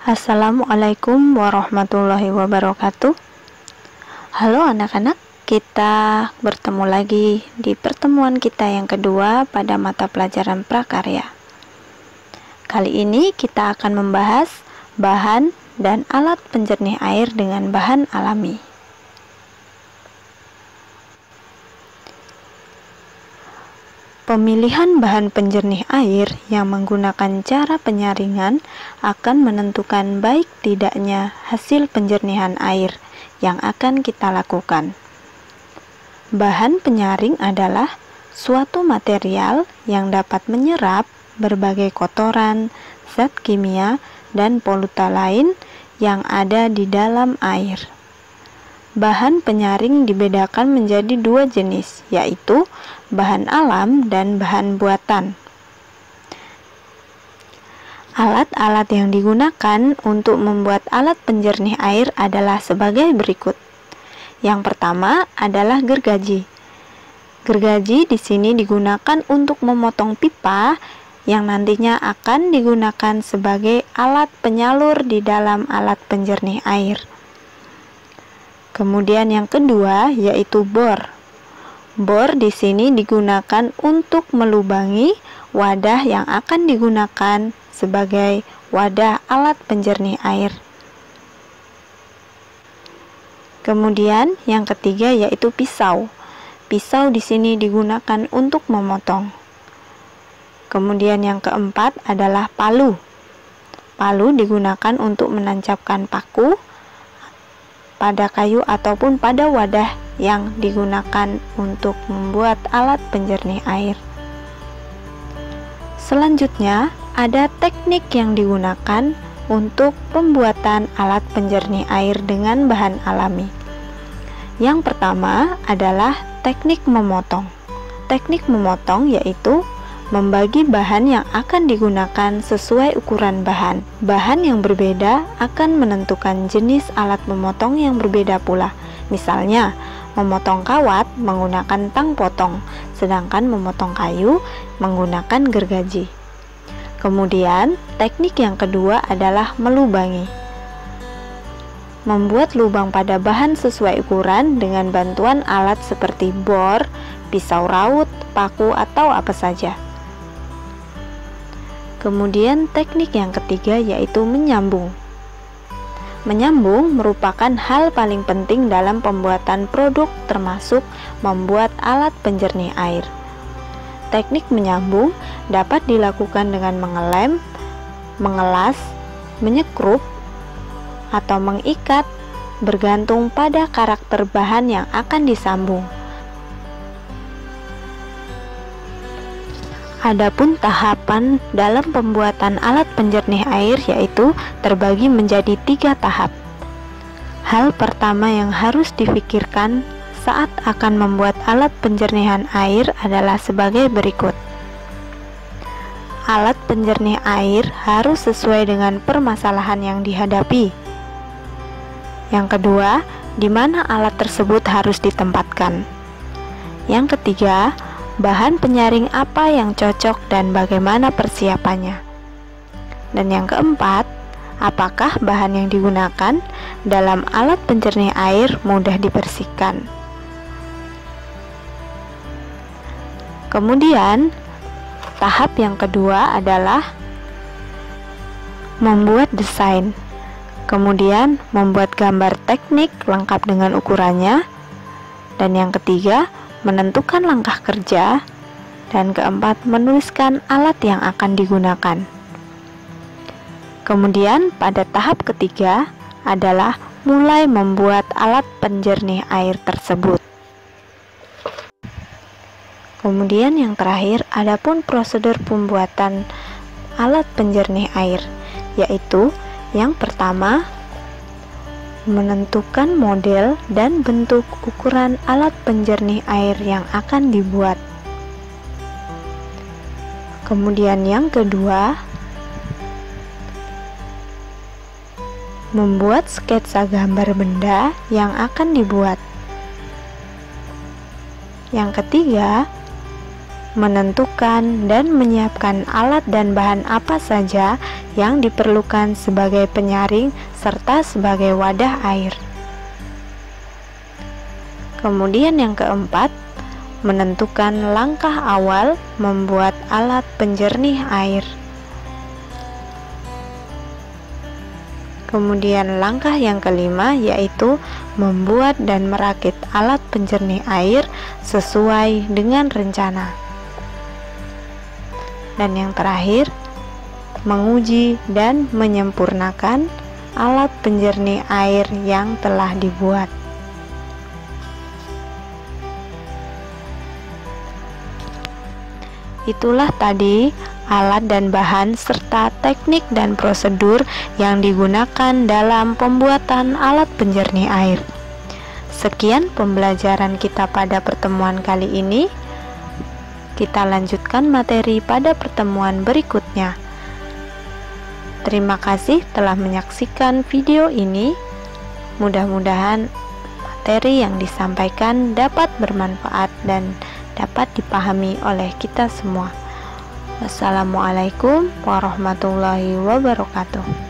Assalamualaikum warahmatullahi wabarakatuh. Halo anak-anak, kita bertemu lagi di pertemuan kita yang kedua pada mata pelajaran prakarya. Kali ini kita akan membahas bahan dan alat penjernih air dengan bahan alami. Pemilihan bahan penjernih air yang menggunakan cara penyaringan akan menentukan baik tidaknya hasil penjernihan air yang akan kita lakukan. Bahan penyaring adalah suatu material yang dapat menyerap berbagai kotoran, zat kimia, dan polutan lain yang ada di dalam air. Bahan penyaring dibedakan menjadi dua jenis, yaitu bahan alam dan bahan buatan. Alat-alat yang digunakan untuk membuat alat penjernih air adalah sebagai berikut. Yang pertama adalah gergaji. Gergaji di sini digunakan untuk memotong pipa yang nantinya akan digunakan sebagai alat penyalur di dalam alat penjernih air. Kemudian yang kedua yaitu bor. Bor di sini digunakan untuk melubangi wadah yang akan digunakan sebagai wadah alat penjernih air. Kemudian yang ketiga yaitu pisau. Pisau di sini digunakan untuk memotong. Kemudian yang keempat adalah palu. Palu digunakan untuk menancapkan paku pada kayu ataupun pada wadah yang digunakan untuk membuat alat penjernih air. Selanjutnya, ada teknik yang digunakan untuk pembuatan alat penjernih air dengan bahan alami. Yang pertama adalah teknik memotong. Teknik memotong yaitu membagi bahan yang akan digunakan sesuai ukuran bahan. Bahan yang berbeda akan menentukan jenis alat memotong yang berbeda pula. Misalnya, memotong kawat menggunakan tang potong, sedangkan memotong kayu menggunakan gergaji. Kemudian, teknik yang kedua adalah melubangi. Membuat lubang pada bahan sesuai ukuran dengan bantuan alat seperti bor, pisau raut, paku, atau apa saja. Kemudian teknik yang ketiga yaitu menyambung. Menyambung merupakan hal paling penting dalam pembuatan produk termasuk membuat alat penjernih air. Teknik menyambung dapat dilakukan dengan mengelem, mengelas, menyekrup, atau mengikat bergantung pada karakter bahan yang akan disambung. Adapun tahapan dalam pembuatan alat penjernih air yaitu terbagi menjadi 3 tahap. Hal pertama yang harus difikirkan saat akan membuat alat penjernihan air adalah sebagai berikut. Alat penjernih air harus sesuai dengan permasalahan yang dihadapi. Yang kedua, di mana alat tersebut harus ditempatkan. Yang ketiga, bahan penyaring apa yang cocok dan bagaimana persiapannya. Dan yang keempat, apakah bahan yang digunakan dalam alat penjernih air mudah dibersihkan. Kemudian, tahap yang kedua adalah membuat desain. Kemudian, membuat gambar teknik lengkap dengan ukurannya. Dan yang ketiga, menentukan langkah kerja, dan keempat, menuliskan alat yang akan digunakan. Kemudian pada tahap ketiga adalah mulai membuat alat penjernih air tersebut. Kemudian yang terakhir, adapun prosedur pembuatan alat penjernih air, yaitu yang pertama, menentukan model dan bentuk ukuran alat penjernih air yang akan dibuat. Kemudian yang kedua, membuat sketsa gambar benda yang akan dibuat. Yang ketiga, menentukan dan menyiapkan alat dan bahan apa saja yang diperlukan sebagai penyaring serta sebagai wadah air. Kemudian yang keempat, menentukan langkah awal membuat alat penjernih air. Kemudian langkah yang kelima yaitu membuat dan merakit alat penjernih air sesuai dengan rencana. Dan yang terakhir, menguji dan menyempurnakan alat penjernih air yang telah dibuat. Itulah tadi alat dan bahan serta teknik dan prosedur yang digunakan dalam pembuatan alat penjernih air. Sekian pembelajaran kita pada pertemuan kali ini. Kita lanjutkan materi pada pertemuan berikutnya. Terima kasih telah menyaksikan video ini. Mudah-mudahan materi yang disampaikan dapat bermanfaat dan dapat dipahami oleh kita semua. Wassalamualaikum warahmatullahi wabarakatuh.